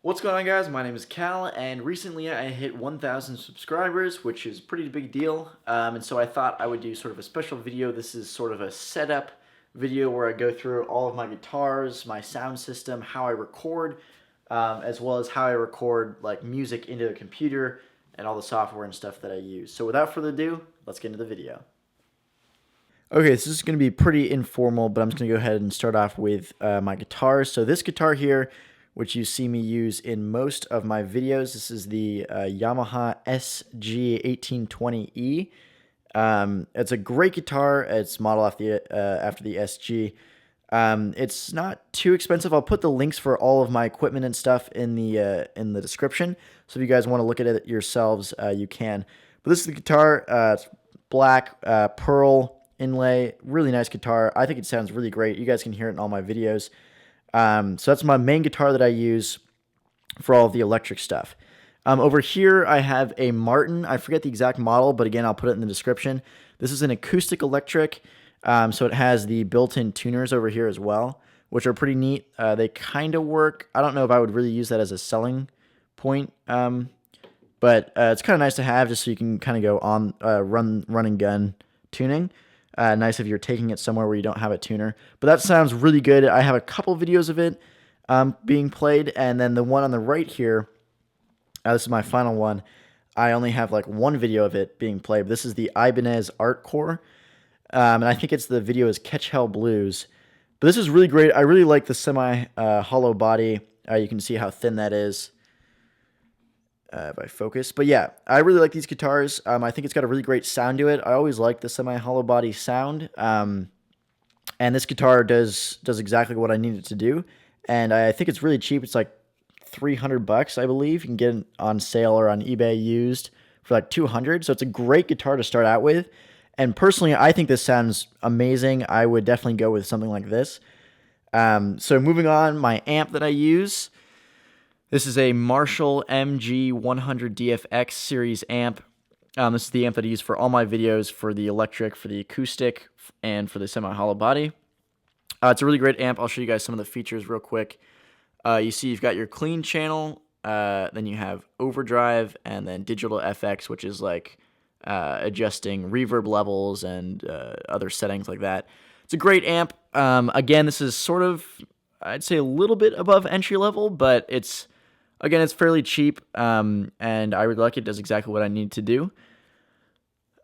What's going on, guys? My name is Cal, and recently I hit 1,000 subscribers, which is a pretty big deal. And so I thought I would do sort of a special video. This is sort of a setup video where I go through all of my guitars, my sound system, how I record, as well as how I record like music into the computer and all the software and stuff that I use. So without further ado, let's get into the video. Okay, this is going to be pretty informal, but I'm just going to go ahead and start off with my guitars. So this guitar here, which you see me use in most of my videos, this is the Yamaha SG1820E. It's a great guitar. It's modeled after the SG. It's not too expensive. I'll put the links for all of my equipment and stuff in the description. So if you guys want to look at it yourselves, you can. But this is the guitar. It's black pearl inlay, really nice guitar. I think it sounds really great. You guys can hear it in all my videos. So that's my main guitar that I use for all of the electric stuff. Over here I have a Martin. I forget the exact model, but again, I'll put it in the description. This is an acoustic electric, so it has the built-in tuners over here as well, which are pretty neat. They kind of work. I don't know if I would really use that as a selling point, but it's kind of nice to have just so you can kind of go on run and gun tuning. Nice if you're taking it somewhere where you don't have a tuner. But that sounds really good. I have a couple videos of it being played, and then the one on the right here, this is my final one. I only have like one video of it being played. But this is the Ibanez Art Core, and I think the video is Catch Hell Blues. But this is really great. I really like the semi-hollow body. You can see how thin that is. If I focus. But yeah, I really like these guitars. I think it's got a really great sound to it. I always like the semi-hollow body sound. And this guitar does exactly what I need it to do. And I think it's really cheap. It's like $300, I believe. You can get it on sale or on eBay used for like $200. So it's a great guitar to start out with. And personally, I think this sounds amazing. I would definitely go with something like this. So moving on, my amp that I use. This is a Marshall MG100DFX series amp. This is the amp that I use for all my videos, for the electric, for the acoustic, and for the semi-hollow body. It's a really great amp. I'll show you guys some of the features real quick. You see you've got your clean channel, then you have overdrive, and then digital FX, which is like adjusting reverb levels and other settings like that. It's a great amp. Again, this is sort of, I'd say a little bit above entry level, but it's fairly cheap, and I really like it. It does exactly what I need to do.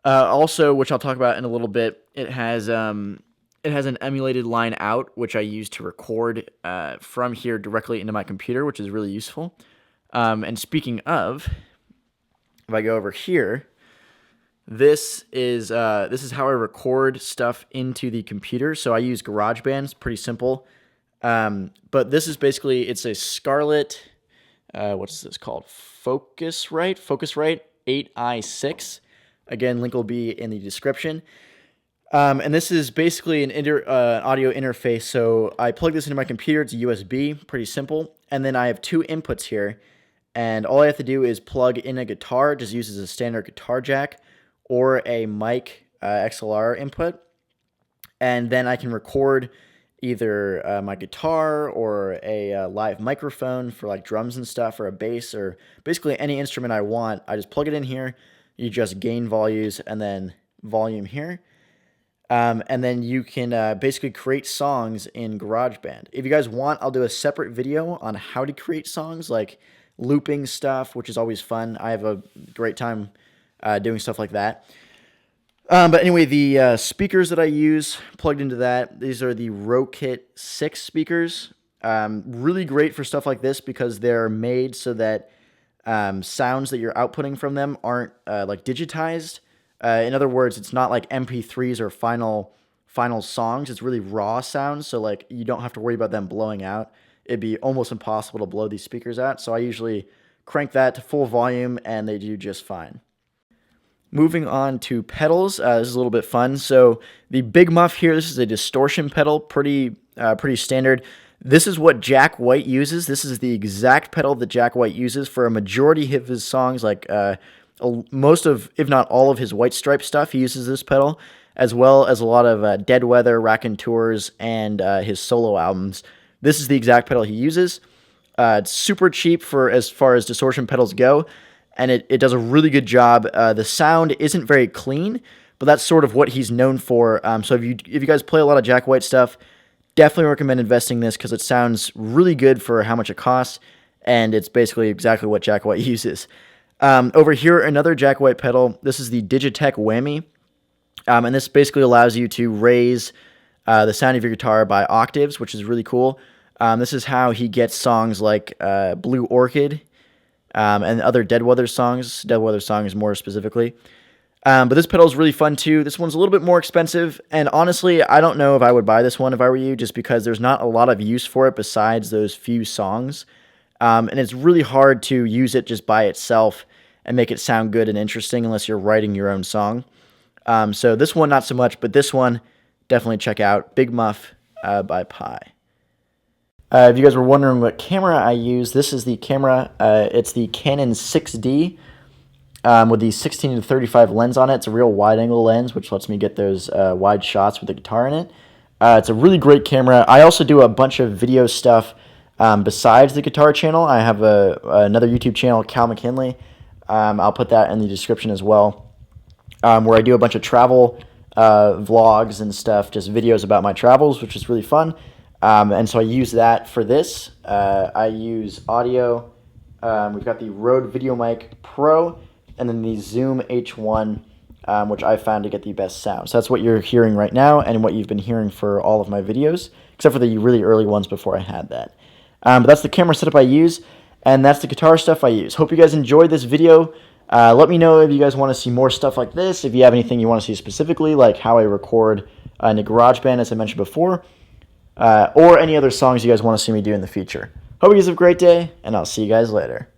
Also, which I'll talk about in a little bit, it has an emulated line out, which I use to record from here directly into my computer, which is really useful. And speaking of, if I go over here, this is how I record stuff into the computer. So I use GarageBand. It's pretty simple. But this is basically, it's a Scarlett, what is this called? Focusrite 8i6. Again, link will be in the description. And this is basically an audio interface. So I plug this into my computer. It's a USB, pretty simple. And then I have two inputs here. And all I have to do is plug in a guitar, just uses a standard guitar jack, or a mic XLR input. And then I can record either my guitar or a live microphone for like drums and stuff, or a bass, or basically any instrument I want. I just plug it in here. You just gain volumes and then volume here. And then you can basically create songs in GarageBand. If you guys want, I'll do a separate video on how to create songs, like looping stuff, which is always fun. I have a great time doing stuff like that. But anyway, the speakers that I use plugged into that, these are the Rokit 6 speakers. Really great for stuff like this because they're made so that sounds that you're outputting from them aren't like digitized. In other words, it's not like MP3s or final songs. It's really raw sounds, so like you don't have to worry about them blowing out. It'd be almost impossible to blow these speakers out, so I usually crank that to full volume, and they do just fine. Moving on to pedals, this is a little bit fun. So the Big Muff here, this is a distortion pedal, pretty standard. This is what Jack White uses. This is the exact pedal that Jack White uses for a majority of his songs, like most of, if not all of his White Stripe stuff, he uses this pedal, as well as a lot of Dead Weather, Raconteurs, and his solo albums. This is the exact pedal he uses. It's super cheap for as far as distortion pedals go, and it does a really good job. The sound isn't very clean, but that's sort of what he's known for. So if you guys play a lot of Jack White stuff, definitely recommend investing in this because it sounds really good for how much it costs, and it's basically exactly what Jack White uses. Over here, another Jack White pedal. This is the Digitech Whammy, and this basically allows you to raise the sound of your guitar by octaves, which is really cool. This is how he gets songs like Blue Orchid and other Dead Weather songs, more specifically. But this pedal is really fun too. This one's a little bit more expensive, and honestly, I don't know if I would buy this one if I were you, just because there's not a lot of use for it besides those few songs. And it's really hard to use it just by itself and make it sound good and interesting unless you're writing your own song. So this one, not so much, but this one, definitely check out. Big Muff by Pi. If you guys were wondering what camera I use, this is the camera. It's the Canon 6D with the 16-35 lens on it. It's a real wide-angle lens, which lets me get those wide shots with the guitar in it. It's a really great camera. I also do a bunch of video stuff besides the guitar channel. I have another YouTube channel, Cal McKinley. I'll put that in the description as well, where I do a bunch of travel vlogs and stuff, just videos about my travels, which is really fun. And so I use that for this. I use audio. We've got the Rode VideoMic Pro and then the Zoom H1, which I found to get the best sound. So that's what you're hearing right now and what you've been hearing for all of my videos, except for the really early ones before I had that. But that's the camera setup I use, and that's the guitar stuff I use. Hope you guys enjoyed this video. Let me know if you guys want to see more stuff like this, if you have anything you want to see specifically, like how I record in a GarageBand, as I mentioned before, or any other songs you guys want to see me do in the future. Hope you guys have a great day, and I'll see you guys later.